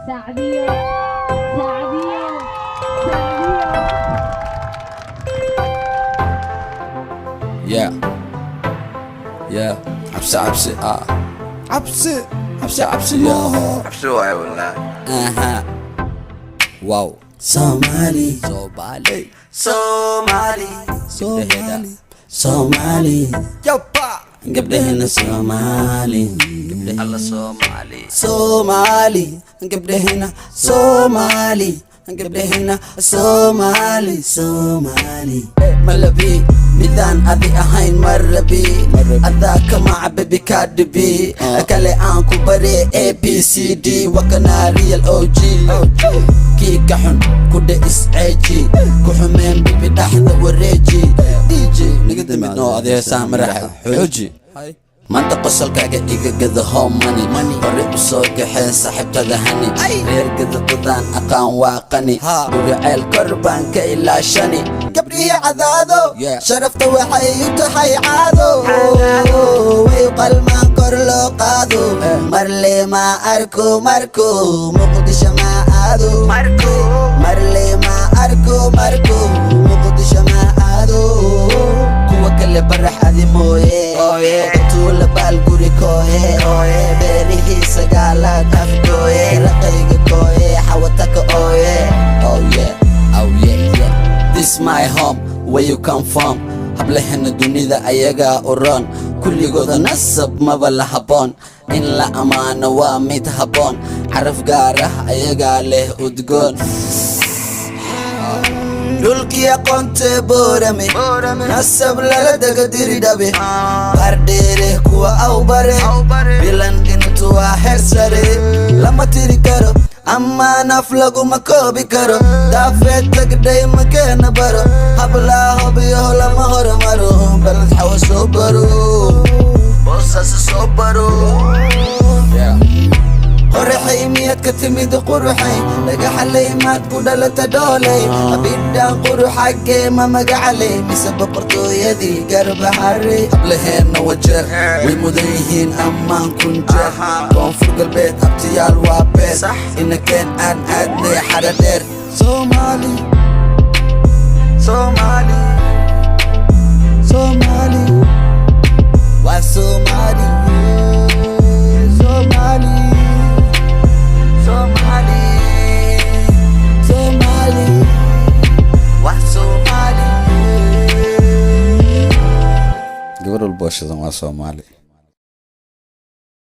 سعدية سعدية سعدية. Yeah yeah عبسة عبسة عبسة عبسة عبسة يا عبسة واعي والله. اها واو Somali, صومالي Somali Somali, Somali. يابا قبلهن Somali, الله Somali. Somali. قبلهن Somali, قبلهن Somali, Somali. ملبي ميدان أبي أهين مربي أذاك مع بيبي كادبي أكلي أنكو بري ABCD وكنا ريال OG كي كحن كده إسعاجي كحمين بيبي دحظة وريجي ديجي نقدم نو أذي سامر حوجي maanta qosolkaaga iga gada home money hore u soo kaxeen saaxiibtada hani reer gadadadaan aqaan waa qani guriceel kor baan ka ilaashani gabdhiyo cadaado sharafta waxay u tahay caado way qalmaan kor loo qaado marle ma arko marko muqdisho ma aado marle ma arko marko muqdisho ma aado kuwa kale barax adi mooye tuula baalguri kooye beerihii sagaalaad afgooye raqayga kooye xawataka ooye oh yeah this my home where you come from hablahena dunida ayagaa u roon kulligooda nasab maba la haboon in la ammaano waa mid haboon xaraf gaar ah ayagaa leh udgoon dhulkii aqoonte boorame nasab lala daga diri dhabe bardheere kuwa aw bare bilan intu waa heer sare lama tiri karo ama naf laguma koobi karo daafeed tagdhay makeena baro hablaa hobiyaho lama hormaro balad xawa soo baro boosas soo baro qorraxay miyaad ka timid quruxay dhagaxalay maad ku dhalata dhoolay abidhaan quruxagee ma magacalay mise boqortooyadii garbaharey hablaheenna wajeer way mudan yihiin ammaan kun jeer koonfur galbeed abtiyaal waa beer inakeen aan aadnay xadha dheer Somali Somali Somali waa Somali Somali gabar walbo shidan waa Soomaali